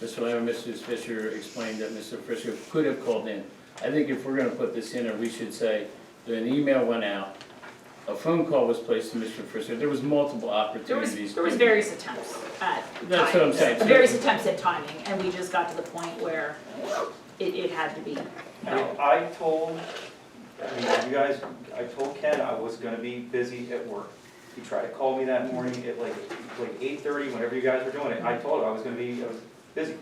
Mr. Lamb and Mrs. Fisher explained that Mr. Fisher could have called in. I think if we're gonna put this in, or we should say, that an email went out, a phone call was placed to Mr. Fisher, there was multiple opportunities. There was various attempts at That's what I'm saying. various attempts at timing, and we just got to the point where it had to be. I told, I told Ken I was gonna be busy at work. He tried to call me that morning at like 8:30, whenever you guys were doing it. I told him I was busy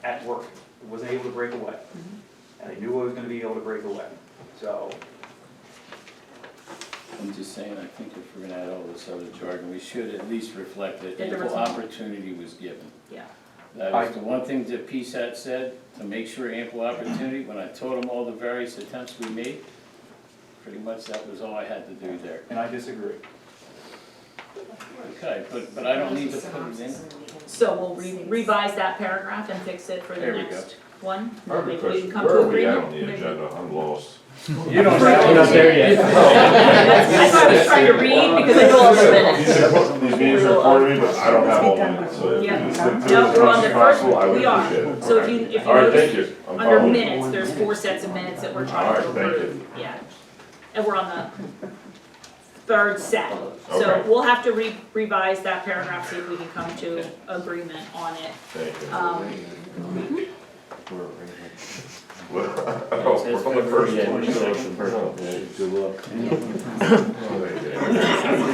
at work. I wasn't able to break away. And I knew I was gonna be able to break away, so. I'm just saying, I think if we're gonna add all this other jargon, we should at least reflect that That there was ample a- opportunity was given. Yeah. That was the one thing that PSAT said, to make sure ample opportunity, when I told them all the various attempts we made, pretty much that was all I had to do there. And I disagree. Okay, but I don't need to put it in. So we'll revise that paragraph and fix it for the There we next one. I have a Maybe we question. can come Where to are we at agreement. on the Maybe- agenda? I'm lost. You don't have, you're not there yet. That's why I was trying to read, because I know all the These minutes. meetings are recorded me, but I don't have all the minutes, so if you Yeah. can stick to No, it as we're on much the as first, possible, I would we are. appreciate it. So Okay. if you All right, notice, thank you. I'm under following. minutes, there's 4 sets of minutes that we're trying All to right, thank approve. Yeah. And we're on the 3rd set. So Okay. we'll have to revise that paragraph, see if we can come to agreement on it. Thank you. Well, It says we're on the first February one. 22nd. Good luck. He's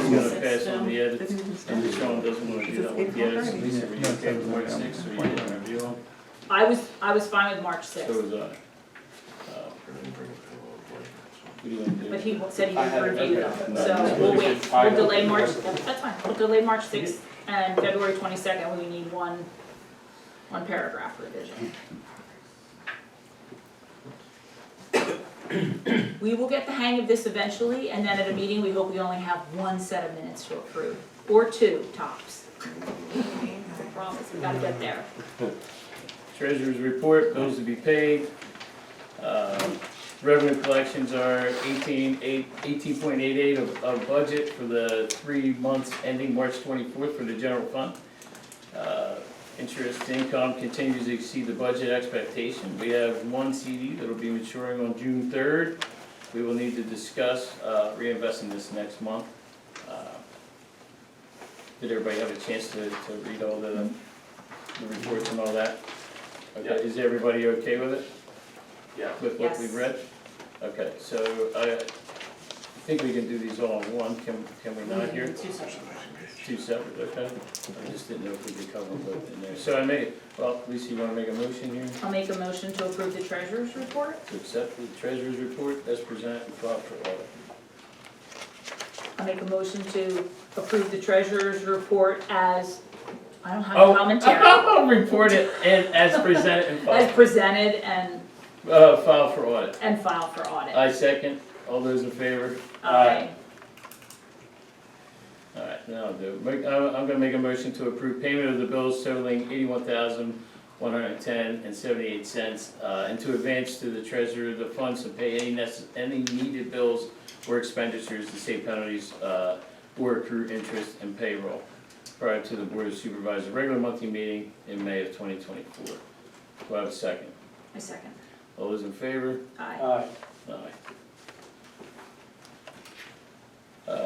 gonna pass on the edits, and Sean doesn't wanna do that with the edits. Lisa, were you okay with March 6th, or you didn't review them? I was fine with March So 6th, was I. What do you wanna do? but he said he I would had it, review okay. them. No, So just we'll put it wait, in. we'll delay March, that's fine, we'll delay March 6th and February 22nd, we need one paragraph revision. We will get the hang of this eventually, and then at a meeting, we hope we only have 1 set of minutes to approve, or 2 tops. I promise, we gotta get there. Treasurer's report, bills to be paid. Revenue collections are 18.88 of budget for the 3 months ending March 24th for the general fund. Interest income continues to exceed the budget expectation. We have 1 CD that'll be maturing on June 3rd. We will need to discuss reinvesting this next month. Did everybody have a chance to read all the reports and all that? Okay, is everybody okay with it? Yeah. With what Yes. we've read? Okay, so I think we can do these all in one, can we not here? 2 sessions. 2 separate, okay? I just didn't know if we could cover them both in there. So I made, well, Lisa, you wanna make a motion here I'll make a motion to approve the treasurer's report. to accept the treasurer's report as presented and filed for audit? I'll make a motion to approve the treasurer's report as, I don't have Oh. a commentary, I'll report it and as presented and as filed, presented and filed for audit. filed for audit. I second, all those in favor? Aye. All right, now I'll do, I'm gonna make a motion to approve payment of the bills totaling $81,110.78, and to advance to the treasurer the funds to pay any needed bills or expenditures to state penalties, or accrue interest and payroll prior to the Board of Supervisors' regular monthly meeting in May of 2024. Do I have a second? I second. All those in favor? Aye. Aye.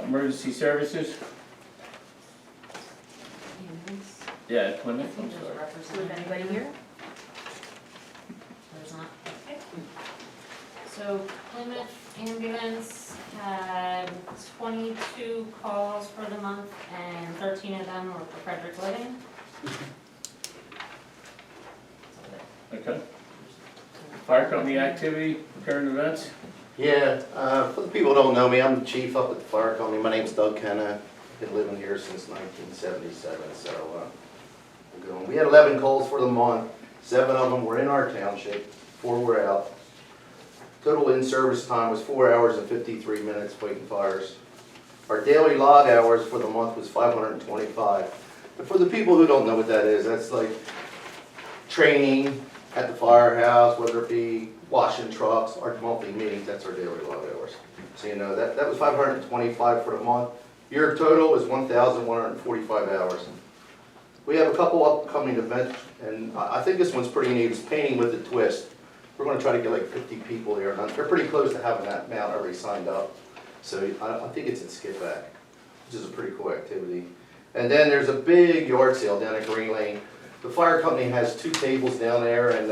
Emergency services? Yeah, Plymouth, I'm sorry. Do we have anybody here? There's not. So Plymouth ambulance had 22 calls for the month and 13 of them were for Frederick Living. Okay. Fire company activity, current events? Yeah, for the people who don't know me, I'm the chief up at the fire company. My name's Doug Kenna. Been living here since 1977, so we're going. We had 11 calls for the month. 7 of them were in our township, 4 were out. Total in-service time was 4 hours and 53 minutes fighting fires. Our daily log hours for the month was 525. And for the people who don't know what that is, that's like training at the firehouse, whether it be washing trucks, our monthly meetings, that's our daily log hours. So you know, that was 525 for the month. Your total is 1,145 hours. We have a couple upcoming events, and I think this one's pretty neat. It's painting with a twist. We're gonna try to get like 50 people there, and they're pretty close to having that amount already signed up. So I think it's in Skipback, which is a pretty cool activity. And then there's a big yard sale down at Green Lane. The fire company has 2 tables down there, and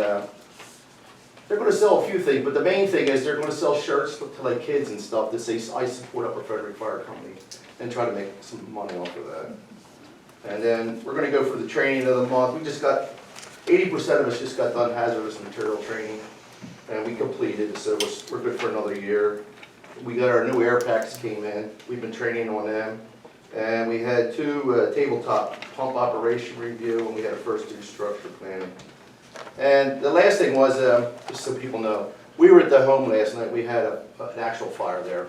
they're gonna sell a few things, but the main thing is they're gonna sell shirts to like kids and stuff that say, I support Upper Frederick Fire Company, and try to make some money off of that. And then we're gonna go for the training of the month. We just got, 80% of us just got done hazardous material training, and we completed, so we're good for another year. We got our new air packs came in, we've been training on them. And we had 2 tabletop pump operation review, and we had a first 2 structure planning. And the last thing was, just so people know, we were at the home last night, we had an actual fire there.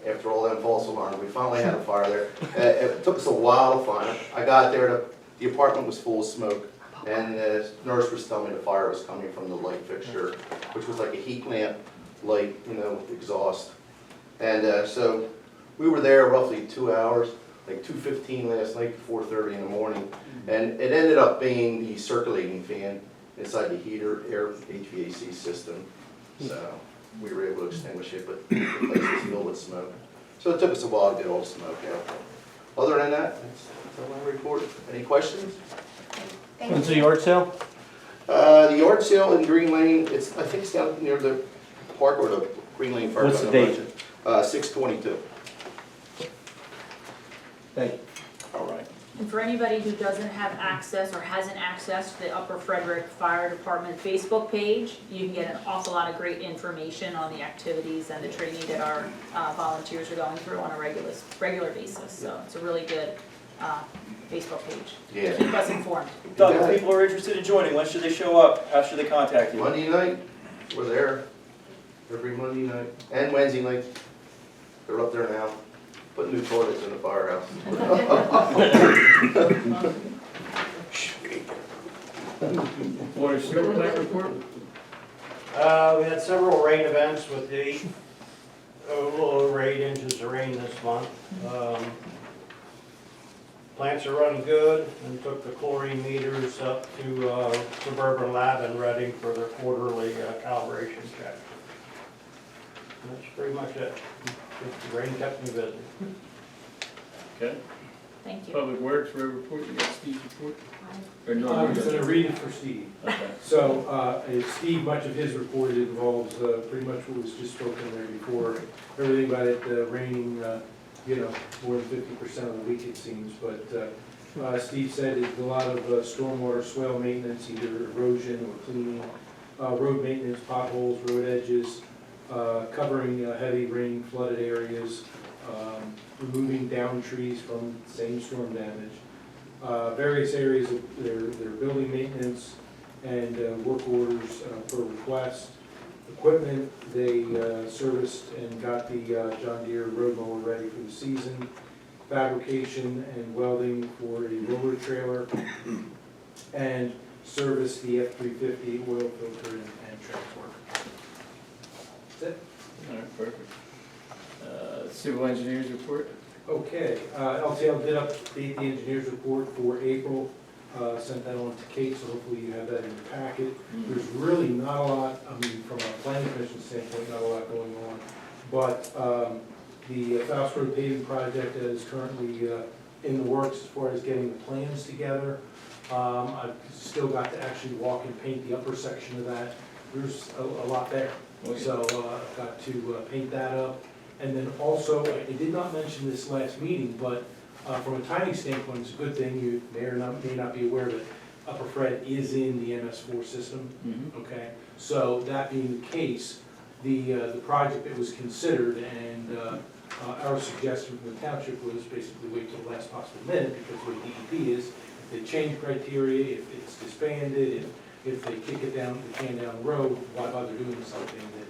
After all them false alarms, we finally had a fire there. It took us a while to find it. I got there, the apartment was full of smoke, and the nurse was telling me the fire was coming from the light fixture, which was like a heat lamp light, with exhaust. And so we were there roughly 2 hours, like 2:15 last night to 4:30 in the morning. And it ended up being the circulating fan inside the heater, air HVAC system. So we were able to extinguish it, but the place was filled with smoke. So it took us a while to get all the smoke out. Other than that, that's all my report. Any questions? When's the yard sale? The yard sale in Green Lane, I think it's down near the park or the Green Lane Fire. What's the date? 6/22. Thank you. All right. And for anybody who doesn't have access or hasn't accessed the Upper Frederick Fire Department Facebook page, you can get an awful lot of great information on the activities and the training that our volunteers are going through on a regular basis. So it's a really good Facebook page. Yeah. Keep us informed. Doug, if people are interested in joining, when should they show up? How should they contact you? Monday night, we're there every Monday night and Wednesday night. They're up there now, putting new toilets in the firehouse. Water sewer plant report? We had several rain events with the little over 8 inches of rain this month. Plants are running good, and took the chlorine meters up to Suburban Lab in Reading for their quarterly calibration check. And that's pretty much it. Just the rain kept me busy. Okay. Thank you. Public Works, road report, you got Steve's report? Or no, I'm you're going to good? read it for Steve. Okay. So, Steve, much of his report involves pretty much what was just spoken there before. Everything about it raining, more than 50% of the week it seems. But Steve said it's a lot of stormwater swale maintenance, either erosion or cleaning, road maintenance, potholes, road edges, covering heavy rain flooded areas, removing down trees from same storm damage. Various areas of their building maintenance and work orders per request. Equipment, they serviced and got the John Deere road mower ready for the season. Fabrication and welding for a roller trailer. And serviced the F-350 oil filter and transport. That's it. All right, perfect. Civil engineers report? Okay, LTL did update the engineer's report for April, sent that on to Kate, so hopefully you have that in your packet. There's really not a lot, from a planning commission standpoint, not a lot going on. But the Faust Road paving project is currently in the works as far as getting the plans together. I've still got to actually walk and paint the upper section of that. There's a lot there. Oh, yeah. So I've got to paint that up. And then also, I did not mention this last meeting, but from a timing standpoint, it's a good thing. You may or may not be aware that Upper Fred is in the MS4 system. Mm-hmm. Okay, so that being the case, the project that was considered and our suggestion from the township was basically wait till the last possible minute, because the way DEP is, if they change criteria, if it's disbanded, if they kick it down, the can down the road, why bother doing something that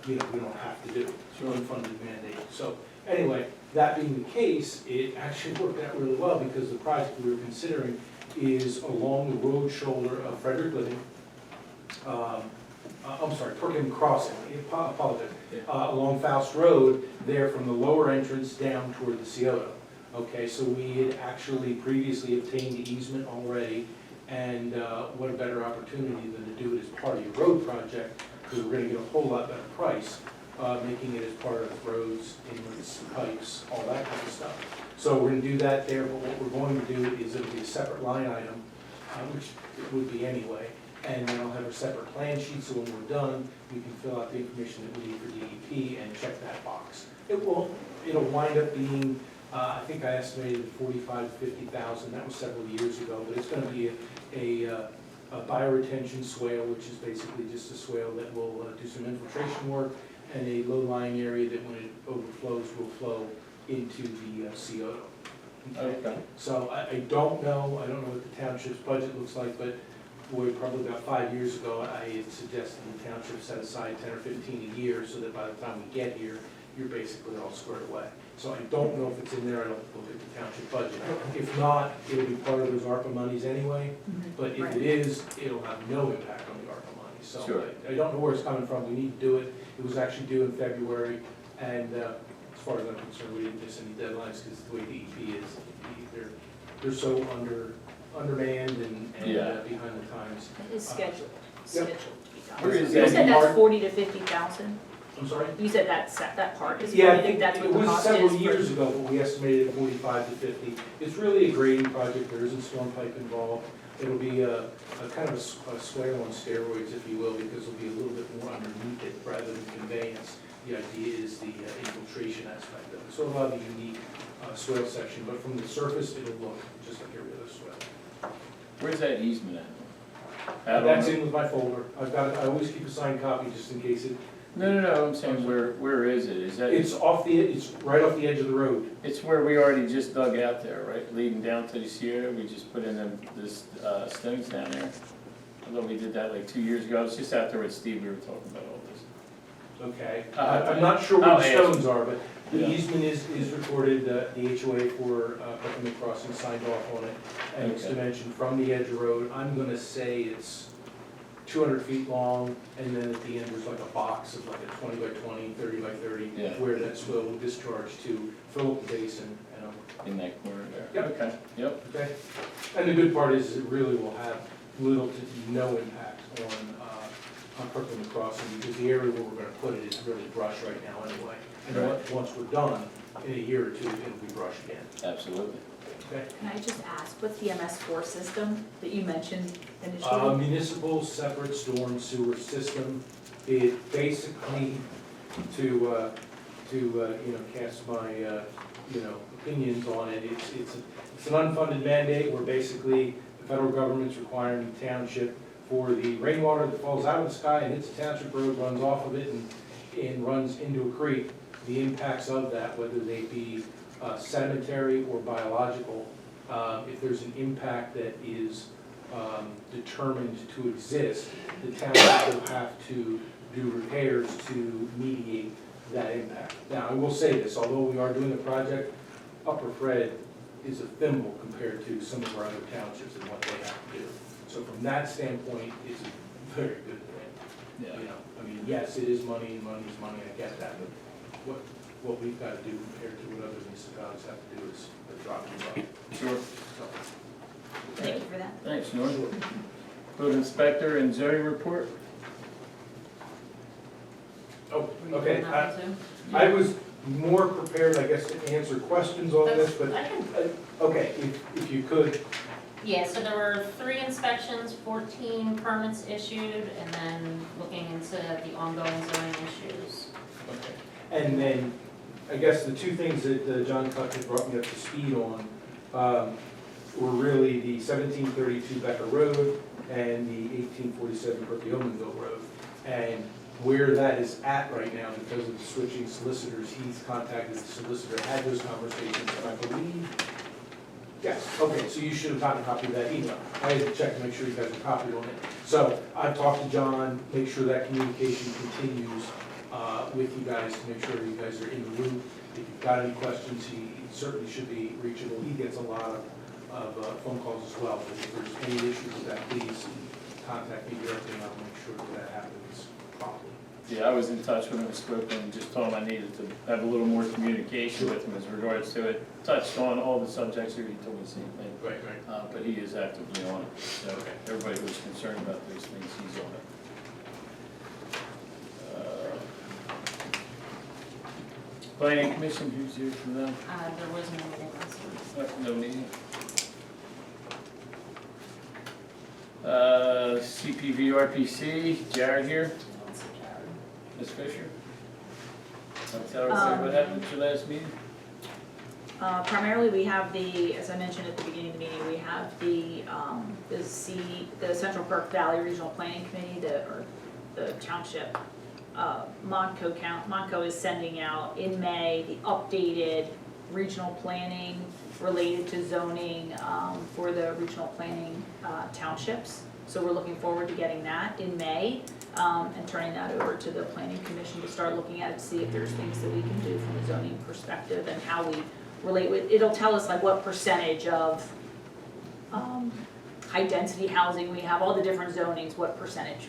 we don't have to do? It's an unfunded mandate. So anyway, that being the case, it actually worked out really well, because the project we were considering is along the road shoulder of Frederick Living. Perkiomen Crossing, I apologize. Along Faust Road, there from the lower entrance down toward the Scioto. Okay, so we had actually previously obtained the easement already, and what a better opportunity than to do it as part of your road project, because we're gonna get a whole lot better price, making it as part of roads, inlets, pipes, all that kind of stuff. So we're gonna do that there, but what we're going to do is it'll be a separate line item, which it would be anyway, and then I'll have a separate plan sheet, so when we're done, we can fill out the information that we need for DEP and check that box. It'll wind up being, I think I estimated 45 to 50,000, that was several years ago, but it's gonna be a bioretention swale, which is basically just a swale that will do some infiltration work, and a low-lying area that when it overflows will flow into the CO. Okay. So I don't know what the township's budget looks like, but probably about 5 years ago, I had suggested the township set aside 10 or 15 a year, so that by the time we get here, you're basically all squared away. So I don't know if it's in there, I don't look at the township budget. If not, it'll be part of those ARPA monies anyway, but if it is, it'll have no impact on the ARPA money. So Sure. I don't know where it's coming from, we need to do it. It was actually due in February, and as far as I'm concerned, we didn't miss any deadlines, because the way DEP is, they're so undermanned and Yeah. behind the times. It is scheduled to be done. Where is You that? said that's 40 to 50,000? I'm sorry? You said that part is Yeah, I 40, think that's what it the was cost is several for- years ago, but we estimated 45 to 50. It's really a grading project, there isn't storm pipe involved. It'll be a kind of a swale on steroids, if you will, because it'll be a little bit more underneath it rather than conveyance. The idea is the infiltration aspect of it. So it'll have a unique swale section, but from the surface, it'll look just like every other swale. Where's that easement at? That's in with my folder. I always keep a signed copy just in case it, No, I'm saying where is it? Is that? it's right off the edge of the road. It's where we already just dug out there, right? Leading down to the Sierra, we just put in this stones down there. I thought we did that like 2 years ago. I was just out there with Steve, we were talking about all this. Okay, Uh, I'm not sure where I'll the ask. stones are, but the Yeah. easement is recorded, the HOA for Perkiomen Crossing signed off on it. And it's Okay. dimensioned from the edge of the road, I'm gonna say it's 200 feet long, and then at the end, there's like a box of like a 20 by 20, 30 by 30, Yeah. where that swell will discharge to fill up the basin, In that corner there. Yep. Okay, yep. okay? And the good part is it really will have little to no impact on Perkiomen Crossing, because the area where we're gonna put it is really brush right now anyway. And Right. once we're done, in a year or two, it'll be brush again, Absolutely. okay? Can I just ask, what's the MS4 system that you mentioned initially? Municipal separate storm sewer system, it basically, to cast my, opinions on it, it's an unfunded mandate where basically the federal government's requiring the township for the rainwater that falls out of the sky and hits a township road, runs off of it and runs into a creek, the impacts of that, whether they be sedimentary or biological, if there's an impact that is determined to exist, the township will have to do repairs to mediate that impact. Now, I will say this, although we are doing the project, Upper Fred is a thimble compared to some of our other townships and what they have to do. So from that standpoint, it's a very good thing. Yeah. I mean, yes, it is money, and money is money, I get that, but what we've got to do compared to what other municipalities have to do is a drop in the bucket. Sure. So, Thank you for that. Thanks, Norm. Code inspector and zoning report? Oh, Were you okay, doing that one too? I was more prepared, I guess, to answer questions on this, but, I can- okay, if you could, Yeah, so there were 3 inspections, 14 permits issued, and then looking into the ongoing zoning issues. okay. And then, I guess the 2 things that John Tuck had brought me up to speed on were really the 1732 Becker Road and the 1847 Perkiomenville Road. And where that is at right now, because of the switching solicitors, he's contacted the solicitor, had those conversations, and I believe, yes, okay, so you should have gotten a copy of that email. I had to check to make sure you guys are copied on it. So I've talked to John, make sure that communication continues with you guys, to make sure you guys are in the loop. If you've got any questions, he certainly should be reachable. He gets a lot of phone calls as well. But if there's any issues with that, please contact me directly, and I'll make sure that happens promptly. Yeah, I was in touch with him, spoke with him, just told him I needed to have a little more communication with him as regards to it. Touched on all the subjects here, he told me the same thing. Right. But he is actively on it, so everybody who's concerned about these things, he's on it. Planning Commission, who's here from them? There was no meeting last week. No meeting. CPVRPC, Jared here, Ms. Fisher. Tell us what happened at your last meeting? Primarily, we have as I mentioned at the beginning of the meeting, we have the Central Perk Valley Regional Planning Committee, the Township, Montco is sending out in May the updated regional planning related to zoning, for the regional planning, townships. So we're looking forward to getting that in May, and turning that over to the planning commission to start looking at it, to see if there's things that we can do from a zoning perspective and how we relate with, it'll tell us like what percentage of high density housing we have, all the different zonings, what percentage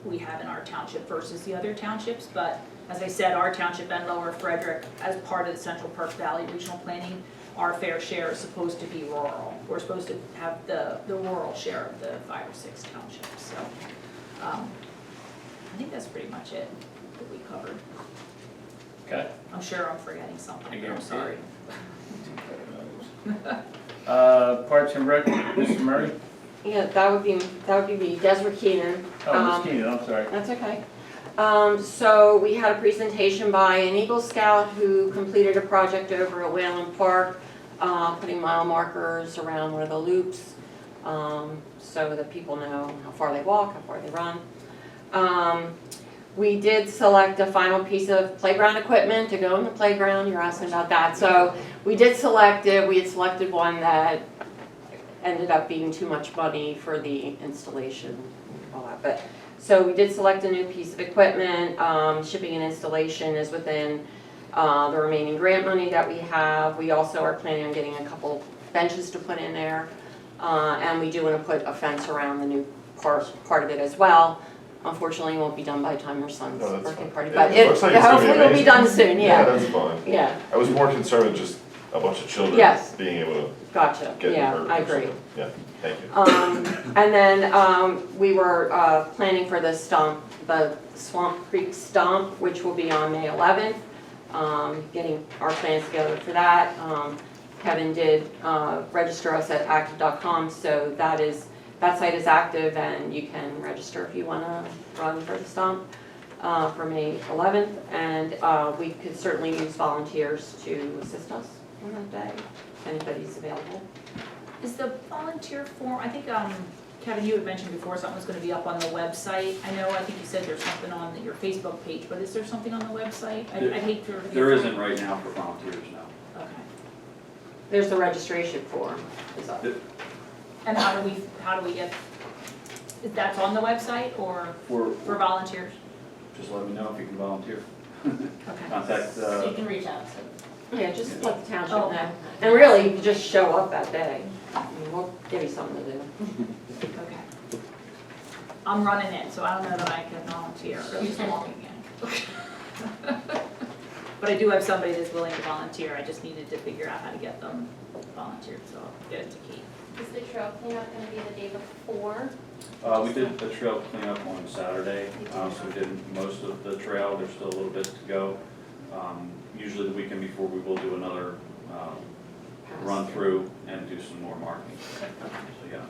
we have in our township versus the other townships. But as I said, our township and Lower Frederick, as part of the Central Perk Valley Regional Planning, our fair share is supposed to be rural. We're supposed to have the rural share of the 5 or 6 townships, so I think that's pretty much it that we covered. Okay. I'm sure I'm forgetting something, Again, I'm sorry. Parks and Rec, Mr. Murray? Yeah, that would be me, Desiree Keenan. Oh, Ms. Keenan, I'm sorry. That's okay. So we had a presentation by an Eagle Scout who completed a project over at Whalen Park, putting mile markers around one of the loops, so that people know how far they walk, how far they run. We did select a final piece of playground equipment to go in the playground. You're asking about that. So we did select it. We had selected one that ended up being too much money for the installation and all that. But so we did select a new piece of equipment. Shipping and installation is within the remaining grant money that we have. We also are planning on getting a couple benches to put in there. And we do want to put a fence around the new part of it as well. Unfortunately, it won't be done by the time your son's No, that's birthday fine. party, It but looks like it's gonna be hopefully will be amazing. done soon, Yeah, yeah. that's fine. Yeah, I was more concerned with just a bunch of children Yes. being able to gotcha, get yeah, hurt. I or agree. something. Yeah, thank you. And then we were planning for the Swamp Creek Stomp, which will be on May 11th. Getting our plans together for that. Kevin did register us at active.com, so that site is active and you can register if you want to run for the Stomp for May 11th. And we could certainly use volunteers to assist us on that day, if anybody's available. Is the volunteer form, I think, Kevin, you had mentioned before something was gonna be up on the website. I think you said there's something on your Facebook page, but is there something on the website? I'd hate to. There isn't right now for volunteers, no. Okay. There's the registration form. Is up. And how do we get, that's on the website or for volunteers? Just let me know if you can volunteer. Okay. Contact, So you can reach out to Yeah, just let the township Oh. know. And really, you can just show up that day. I mean, we'll give you something to do. Okay. I'm running it, so I don't know that I can volunteer, or at least walking in. But I do have somebody that's willing to volunteer, I just needed to figure out how to get them volunteered, so I'll get it to Kate. Is the trail cleanup gonna be the day before? we did the trail cleanup on Saturday, so we did most of the trail, there's still a little bit to go. Usually the weekend before, we will do another run through and do some more marking. So, yeah.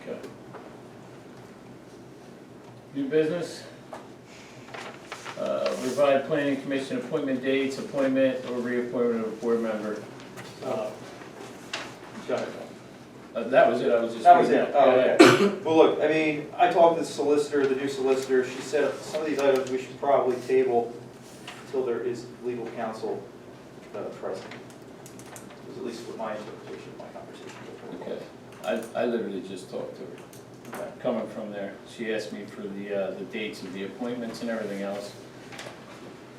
Okay. New business? Provide planning commission appointment dates, appointment or reappointment of a board member. That was it, I was just. That was it, reading oh, that. okay. Well, look, I mean, I talked to the solicitor, the new solicitor, she said some of these items we should probably table until there is legal counsel present. It was at least what my interpretation of my conversation with her. Okay, I literally just talked to her. Okay. Coming from there, she asked me for the dates of the appointments and everything else.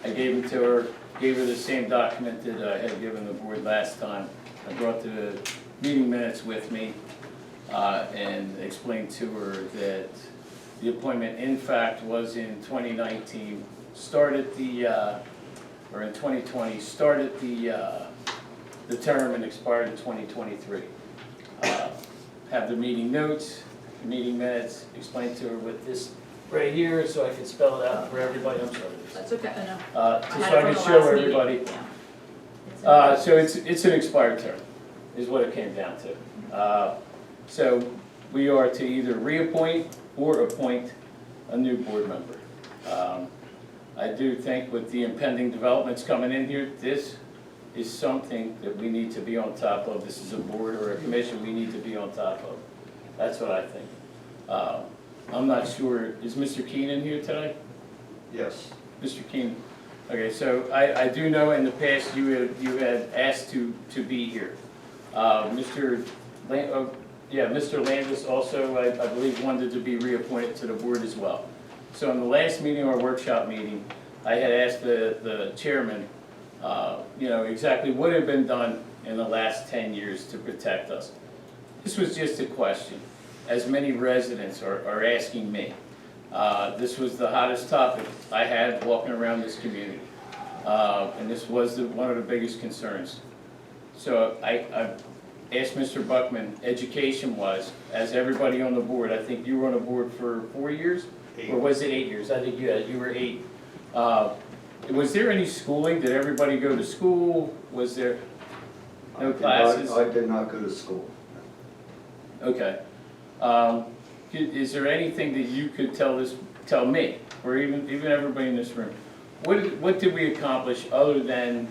I gave them to her, gave her the same document that I had given the board last time. I brought the meeting minutes with me, and explained to her that the appointment in fact was in 2019, started or in 2020, started the term and expired in 2023. Have the meeting notes, meeting minutes, explained to her with this right here, so I can spell it out for everybody. I'm sorry. That's okay, I know. Just I so had I it can from the show last meeting. everybody. Yeah. So it's an expired term, is what it came down to. So we are to either reappoint or appoint a new board member. I do think with the impending developments coming in here, this is something that we need to be on top of. This is a board or a commission we need to be on top of. That's what I think. I'm not sure, is Mr. Keenan here today? Yes. Mr. Keenan, okay, so I do know in the past you had asked to be here. Mr. Landis also, I believe, wanted to be reappointed to the board as well. So in the last meeting, or workshop meeting, I had asked the chairman, exactly what had been done in the last 10 years to protect us. This was just a question, as many residents are asking me. This was the hottest topic I had walking around this community. And this was one of the biggest concerns. So I asked Mr. Buckman, education-wise, as everybody on the board, I think you were on the board for 4 years? 8. Or was it 8 years? I think you were 8. Was there any schooling? Did everybody go to school? Was there no classes? I did not go to school. Okay. Is there anything that you could tell me, or even everybody in this room? What did we accomplish other than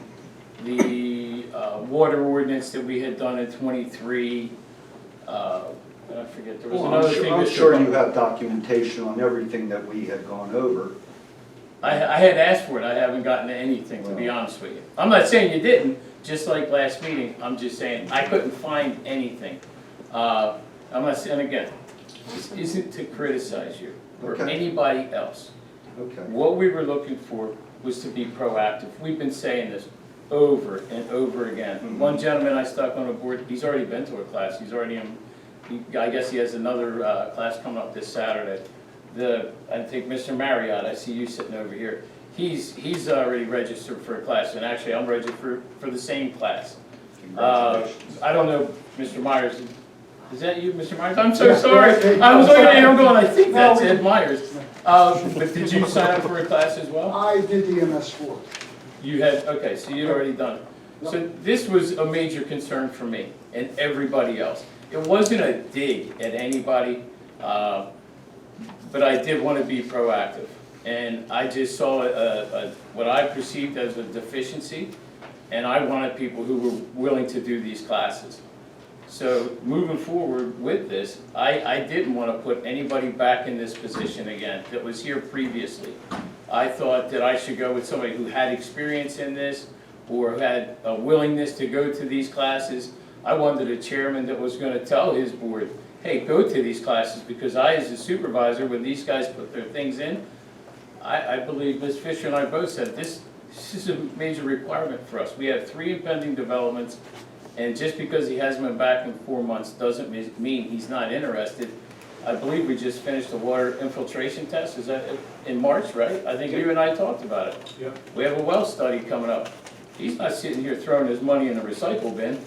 the water ordinance that we had done in 23? I forget, there was Well, another thing. I'm Mr. sure you Buck- have documentation on everything that we had gone over. I had asked for it, I haven't gotten anything, to be honest with you. I'm not saying you didn't, just like last meeting, I'm just saying, I couldn't find anything. I'm not saying, again, this isn't to criticize you or Okay. anybody else. Okay. What we were looking for was to be proactive. We've been saying this over and over again. Mhm. One gentleman I stuck on the board, he's already been to a class, he's already I guess he has another class coming up this Saturday. I think Mr. Marriott, I see you sitting over here, he's already registered for a class, and actually I'm registered for the same class. Congratulations. I don't know, Mr. Myers, is that you, Mr. Myers? I'm so sorry, I was looking at you, I'm going, I think that's Ed Myers. But did you sign up for a class as well? I did the MS4. You had, okay, so you'd already done it. So this was a major concern for me and everybody else. It wasn't a dig at anybody, but I did want to be proactive. And I just saw what I perceived as a deficiency, and I wanted people who were willing to do these classes. So moving forward with this, I didn't want to put anybody back in this position again that was here previously. I thought that I should go with somebody who had experience in this or had a willingness to go to these classes. I wanted a chairman that was going to tell his board, hey, go to these classes, because I, as a supervisor, when these guys put their things in, I believe Ms. Fisher and I both said this is a major requirement for us. We have 3 impending developments, and just because he hasn't been back in 4 months doesn't mean he's not interested. I believe we just finished the water infiltration test, is that in March, right? I think you and I talked about it. Yep. We have a well study coming up. He's not sitting here throwing his money in the recycle bin.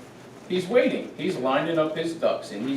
He's waiting, he's lining up his ducks, and he's